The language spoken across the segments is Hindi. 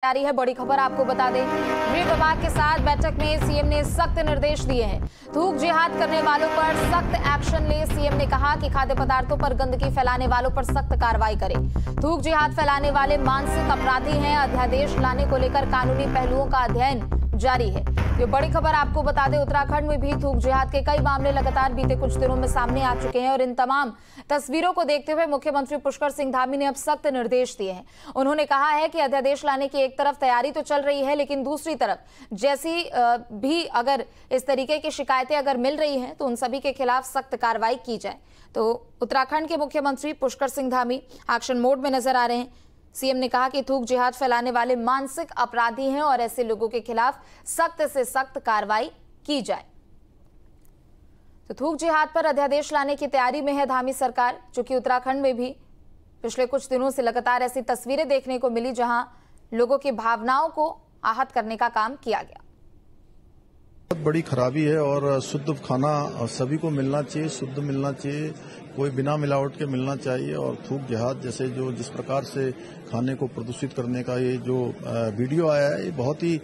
तैयारी है। बड़ी खबर आपको बता दें, गृह विभाग के साथ बैठक में सीएम ने सख्त निर्देश दिए हैं। थूक जिहाद करने वालों पर सख्त एक्शन ले। सीएम ने कहा कि खाद्य पदार्थों पर गंदगी फैलाने वालों पर सख्त कार्रवाई करें। थूक जिहाद फैलाने वाले मानसिक अपराधी हैं। अध्यादेश लाने को लेकर कानूनी पहलुओं का अध्ययन जारी है। ये बड़ी खबर आपको बता दें, उत्तराखंड में भी थूक जिहाद के कई मामले लगातार बीते कुछ दिनों में सामने आ चुके हैं और इन तमाम तस्वीरों को देखते हुए मुख्यमंत्री पुष्कर सिंह धामी ने अब सख्त निर्देश दिए हैं। उन्होंने कहा है कि अध्यादेश लाने की एक तरफ तैयारी तो चल रही है, लेकिन दूसरी तरफ जैसी भी अगर इस तरीके की शिकायतें अगर मिल रही हैं तो उन सभी के खिलाफ सख्त कार्रवाई की जाए। तो उत्तराखंड के मुख्यमंत्री पुष्कर सिंह धामी एक्शन मोड में नजर आ रहे हैं। सीएम ने कहा कि थूक जिहाद फैलाने वाले मानसिक अपराधी हैं और ऐसे लोगों के खिलाफ सख्त से सख्त कार्रवाई की जाए। तो थूक जिहाद पर अध्यादेश लाने की तैयारी में है धामी सरकार, चूंकि उत्तराखंड में भी पिछले कुछ दिनों से लगातार ऐसी तस्वीरें देखने को मिली जहां लोगों की भावनाओं को आहत करने का काम किया गया। बहुत बड़ी खराबी है और शुद्ध खाना सभी को मिलना चाहिए, शुद्ध मिलना चाहिए, कोई बिना मिलावट के मिलना चाहिए। और थूक जिहाद जैसे जो जिस प्रकार से खाने को प्रदूषित करने का ये जो वीडियो आया है, ये बहुत ही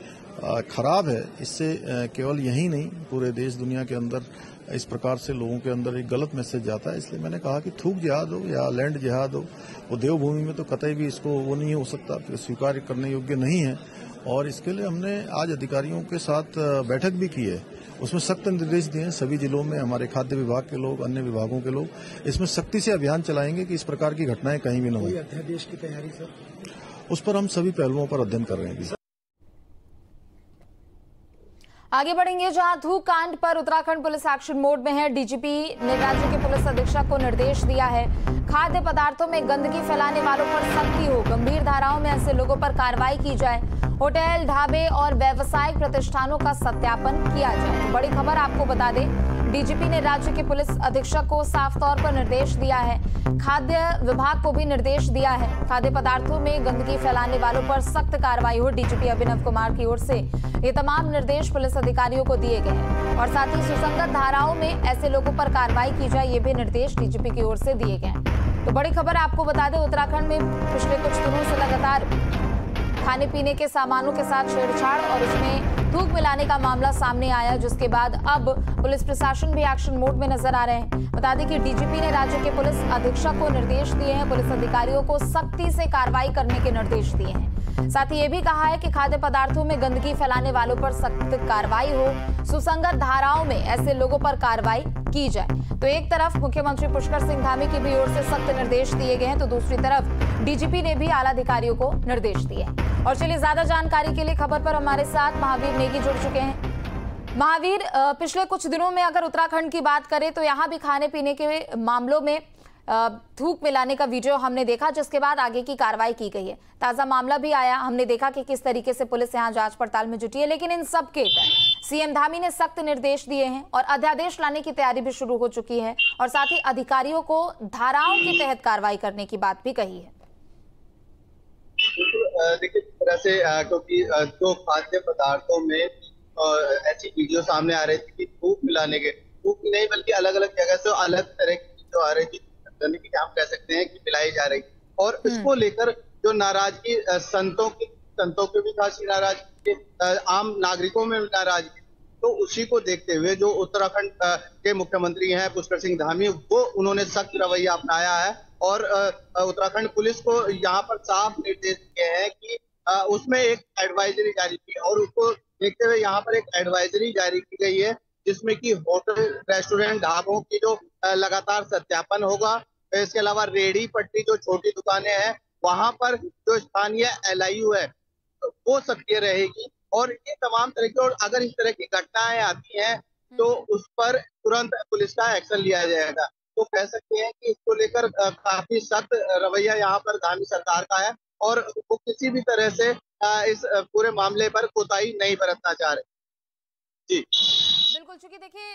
खराब है। इससे केवल यही नहीं, पूरे देश दुनिया के अंदर इस प्रकार से लोगों के अंदर एक गलत मैसेज जाता है। इसलिए मैंने कहा कि थूक जिहाद हो या लैंड जिहाद हो, वो देवभूमि में तो कतई भी इसको वो नहीं हो सकता, स्वीकार करने योग्य नहीं है। और इसके लिए हमने आज अधिकारियों के साथ बैठक भी की है, उसमें सख्त निर्देश दिए हैं। सभी जिलों में हमारे खाद्य विभाग के लोग, अन्य विभागों के लोग इसमें सख्ती से अभियान चलाएंगे कि इस प्रकार की घटनाएं कहीं भी न हो। अध्यादेश की तैयारी सर, उस पर हम सभी पहलुओं पर अध्ययन कर रहे हैं। आगे बढ़ेंगे, जहां थूक कांड पर उत्तराखंड पुलिस एक्शन मोड में है। डीजीपी ने राज्य के पुलिस अधीक्षक को निर्देश दिया है, खाद्य पदार्थों में गंदगी फैलाने वालों पर सख्ती हो, गंभीर धाराओं में ऐसे लोगों पर कार्रवाई की जाए, होटल, ढाबे और व्यावसायिक प्रतिष्ठानों का सत्यापन किया जाए। तो बड़ी खबर आपको बता दें, डीजीपी ने राज्य के पुलिस अधीक्षक को साफ तौर पर निर्देश दिया है, खाद्य विभाग को भी निर्देश दिया है, खाद्य पदार्थों में गंदगी फैलाने वालों पर सख्त कार्रवाई हो। डीजीपी अभिनव कुमार की ओर से ये तमाम निर्देश पुलिस अधिकारियों को दिए गए हैं और साथ ही सुसंगत धाराओं में ऐसे लोगों पर कार्रवाई की जाए, ये भी निर्देश डीजीपी की ओर से दिए गए हैं। तो बड़ी खबर आपको बता दें, उत्तराखंड में पिछले कुछ दिनों से लगातार खाने पीने के सामानों के साथ छेड़छाड़ और उसमें थूक मिलाने का मामला सामने आया, जिसके बाद अब पुलिस प्रशासन भी एक्शन मोड में नजर आ रहे हैं। बता दें कि डीजीपी ने राज्य के पुलिस अधीक्षक को निर्देश दिए हैं, पुलिस अधिकारियों को सख्ती से कार्रवाई करने के निर्देश दिए हैं। साथ ही ये भी कहा है कि खाद्य पदार्थों में गंदगी फैलाने वालों पर सख्त कार्रवाई हो, सुसंगत धाराओं में ऐसे लोगों पर कार्रवाई की जाए। तो एक तरफ मुख्यमंत्री पुष्कर सिंह धामी की भी ओर से सख्त निर्देश दिए गए हैं, तो दूसरी तरफ डीजीपी ने भी आला अधिकारियों को निर्देश दिए हैं। और चलिए, ज्यादा जानकारी के लिए खबर पर हमारे साथ महावीर नेगी जुड़ चुके हैं। महावीर, पिछले कुछ दिनों में अगर उत्तराखंड की बात करें तो यहाँ भी खाने पीने के मामलों में थूक मिलाने का वीडियो हमने देखा, जिसके बाद आगे की कार्रवाई की गई है। ताजा मामला भी आया, हमने देखा कि किस तरीके से पुलिस यहाँ जांच पड़ताल में जुटी है, लेकिन इन सब के सीएम धामी ने सख्त निर्देश दिए हैं और अध्यादेश लाने की तैयारी भी शुरू हो चुकी है और साथ ही अधिकारियों को धाराओं के तहत कार्रवाई करने की बात भी कही है। देखिए, इस तरह से क्योंकि जो खाद्य पदार्थों में ऐसी वीडियो सामने आ रही थी कि थूक मिलाने के, थूक नहीं बल्कि अलग अलग जगह से अलग तरह की जो आ रही थी, हम कह सकते हैं कि मिलाई जा रही, और इसको लेकर जो नाराजगी संतों की भी खासी नाराजगी, आम नागरिकों में नाराजगी, तो उसी को देखते हुए जो उत्तराखंड के मुख्यमंत्री हैं पुष्कर सिंह धामी, वो उन्होंने सख्त रवैया अपनाया है और उत्तराखंड पुलिस को यहाँ पर साफ निर्देश दिए हैं कि उसमें एक एडवाइजरी जारी की, और उसको देखते हुए यहाँ पर एक एडवाइजरी जारी की गई है, जिसमें कि होटल, रेस्टोरेंट, ढाबों की जो लगातार सत्यापन होगा। इसके अलावा रेहड़ी पट्टी जो छोटी दुकानें हैं, वहां पर जो स्थानीय LIU है वो सक्रिय रहेगी और ये तमाम तरह की, और अगर इस तरह की घटनाएं आती हैं तो उस पर तुरंत पुलिस का एक्शन लिया जाएगा। तो कह सकते हैं कि इसको लेकर काफी सख्त रवैया यहाँ पर धामी सरकार का है और वो किसी भी तरह से इस पूरे मामले पर कोताही नहीं बरतना चाह रहे। जी। बिल्कुल, चूंकि देखिए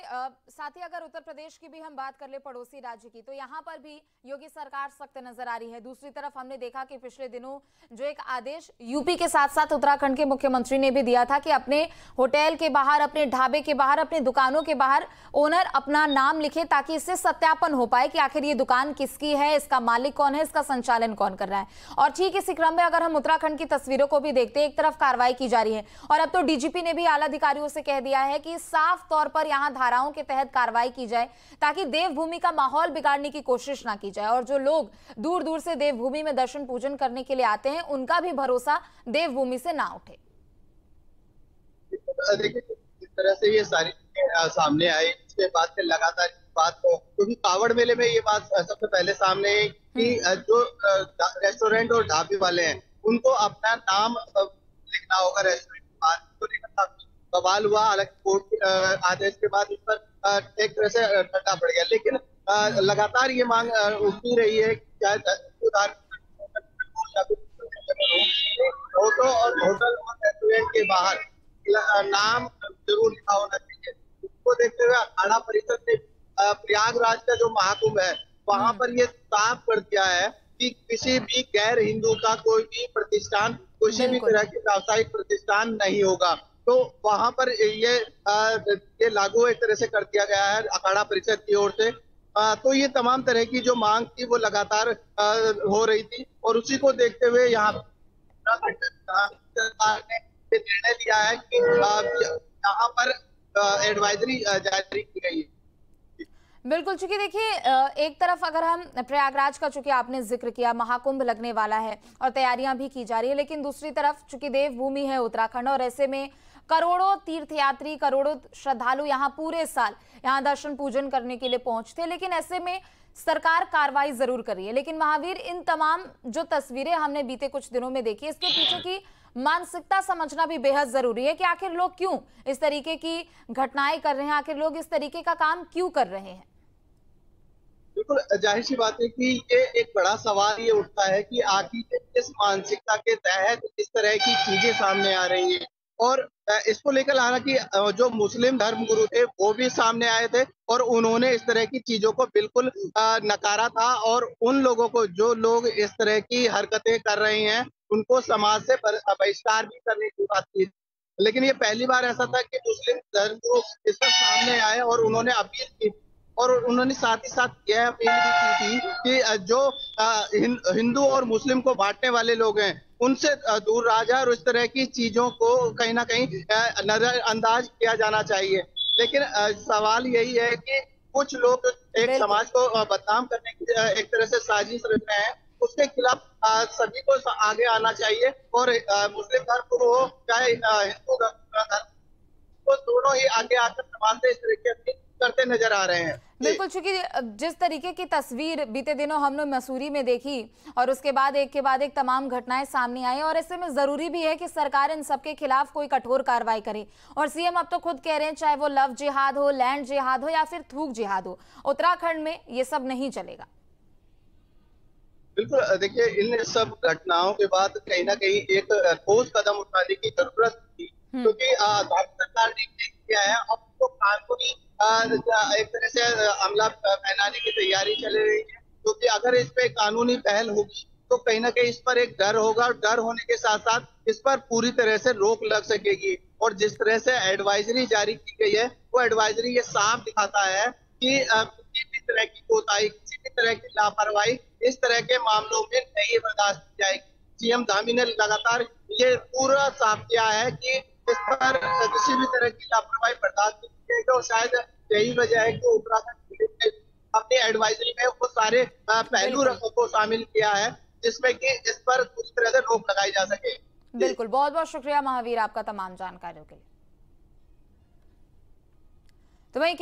साथ ही अगर उत्तर प्रदेश की भी हम बात कर ले, पड़ोसी राज्य की, तो यहाँ पर भी योगी सरकार सख्त नजर आ रही है। दूसरी तरफ हमने देखा कि पिछले दिनों जो एक आदेश यूपी के साथ साथ उत्तराखंड के मुख्यमंत्री ने भी दिया था कि अपने होटल के बाहर, अपने ढाबे के बाहर, अपनी दुकानों के बाहर ओनर अपना नाम लिखे, ताकि इससे सत्यापन हो पाए कि आखिर ये दुकान किसकी है, इसका मालिक कौन है, इसका संचालन कौन कर रहा है। और ठीक इसी क्रम में अगर हम उत्तराखंड की तस्वीरों को भी देखते हैं, एक तरफ कार्रवाई की जा रही है और अब तो डीजीपी ने भी आला अधिकारियों से कह दिया है कि साफ तौर पर यहां धाराओं के तहत कार्रवाई की जाए, ताकि देवभूमि का माहौल बिगाड़ने की कोशिश ना की जाए और जो लोग दूर दूर से देवभूमि में दर्शन पूजन करने के लिए आते हैं, उनका भी भरोसा देवभूमि से ना उठे। देखिए, जिस तरह से ये सारी सामने आई, इसके बाद से लगातार बात हो, क्योंकि कावड़ मेले में ये बात सबसे पहले सामने है कि जो रेस्टोरेंट और ढाबे वाले हैं, उनको अपना नाम लिखना होगा रेस्टोरेंट के बाहर, तो लेकर बवाल हुआ। हालांकि कोर्ट के आदेश के बाद इस पर एक तरह से ठंडा पड़ गया, लेकिन लगातार ये मांग उठती रही है कि होटल और रेस्टोरेंट के बाहर नाम जरूर लिखा होना चाहिए। इसको देखते हुए अखाड़ा परिषद ने प्रयागराज का जो महाकुंभ है, वहां पर ये साफ कर दिया है कि किसी भी गैर हिंदू का कोई भी प्रतिष्ठान, किसी भी तरह की व्यावसायिक प्रतिष्ठान नहीं होगा। तो वहां पर ये लागू एक तरह से कर दिया गया है अखाड़ा परिषद की ओर से। तो ये तमाम तरह की जो मांग थी वो लगातार हो रही थी और उसी को देखते हुए यहाँ सरकार ने निर्णय लिया है कि यहाँ पर एडवाइजरी जारी की गई है। बिल्कुल, चूंकि देखिए एक तरफ अगर हम प्रयागराज का, चूंकि आपने जिक्र किया, महाकुंभ लगने वाला है और तैयारियां भी की जा रही है, लेकिन दूसरी तरफ चूंकि देवभूमि है उत्तराखंड और ऐसे में करोड़ों तीर्थयात्री, करोड़ों श्रद्धालु यहाँ पूरे साल यहाँ दर्शन पूजन करने के लिए पहुंचते, लेकिन ऐसे में सरकार कार्रवाई जरूर कर रही है। लेकिन महावीर, इन तमाम जो तस्वीरें हमने बीते कुछ दिनों में देखी, इसके पीछे की मानसिकता समझना भी बेहद जरूरी है कि आखिर लोग क्यों इस तरीके की घटनाएं कर रहे हैं, आखिर लोग इस तरीके का काम क्यों कर रहे हैं। बिल्कुल, जाहिर सी बात है कि ये एक बड़ा सवाल ये उठता है कि आखिर किस मानसिकता के तहत इस तरह की चीजें सामने आ रही हैं। और इसको लेकर हालांकि जो मुस्लिम धर्म गुरु थे वो भी सामने आए थे और उन्होंने इस तरह की चीजों को बिल्कुल नकारा था और उन लोगों को, जो लोग इस तरह की हरकतें कर रहे हैं, उनको समाज से बहिष्कार भी करने की बात की। लेकिन ये पहली बार ऐसा था कि मुस्लिम धर्म गुरु इस पर सामने आए और उन्होंने अपील की और उन्होंने साथ ही साथ यह अपील भी की थी कि जो हिंदू और मुस्लिम को बांटने वाले लोग हैं, उनसे दूर रहा जाए और इस तरह की चीजों को कहीं ना कहीं नजरअंदाज किया जाना चाहिए। लेकिन सवाल यही है कि कुछ लोग एक समाज को बदनाम करने की एक तरह से साजिश रच रहे हैं, उसके खिलाफ सभी को आगे आना चाहिए और मुस्लिम धर्म को हो चाहे हिंदू धर्म, तो दोनों ही आगे आकर समाज से इस तरीके से करते नजर आ रहे हैं। बिल्कुल, चूंकि जिस तरीके की तस्वीर बीते दिनों हमने मसूरी में देखी और उसके बाद एक के बाद एक तमाम घटनाएं सामने आई और ऐसे में जरूरी भी है कि सरकार इन सबके खिलाफ कोई कठोर कार्रवाई करे। और सीएम अब तो खुद कह रहे हैं, चाहे वो लव जिहाद हो, लैंड जिहाद हो या फिर थूक जिहाद हो, उत्तराखंड में ये सब नहीं चलेगा। बिल्कुल, देखिए, इन सब घटनाओं के बाद कहीं ना कहीं एक ठोस कदम उठाने की जरूरत थी, क्योंकि भारत सरकार ने किया है अब तो कानूनी एक तरह से अमला पहनाने की तैयारी चल रही है, क्योंकि अगर इस पे कानूनी पहल होगी तो कहीं ना कहीं इस पर एक डर होगा और डर होने के साथ साथ इस पर पूरी तरह से रोक लग सकेगी। और जिस तरह से एडवाइजरी जारी की गई है, वो एडवाइजरी ये साफ दिखाता है कि किसी भी तरह की कोताही, किसी भी तरह की लापरवाही इस तरह के मामलों में नहीं बर्दाश्त की जाएगी। सीएम धामी ने लगातार ये पूरा साफ किया है कि इस पर किसी भी तरह की लापरवाही बर्दाश्त नहीं की जाएगी और शायद यही वजह है कि उत्तराखंड पुलिस ने अपनी एडवाइजरी में वो सारे पहलू को शामिल किया है जिसमें कि इस पर पूरी तरह से रोक लगाई जा सके। बिल्कुल, बहुत बहुत शुक्रिया महावीर आपका तमाम जानकारियों के लिए। तो वही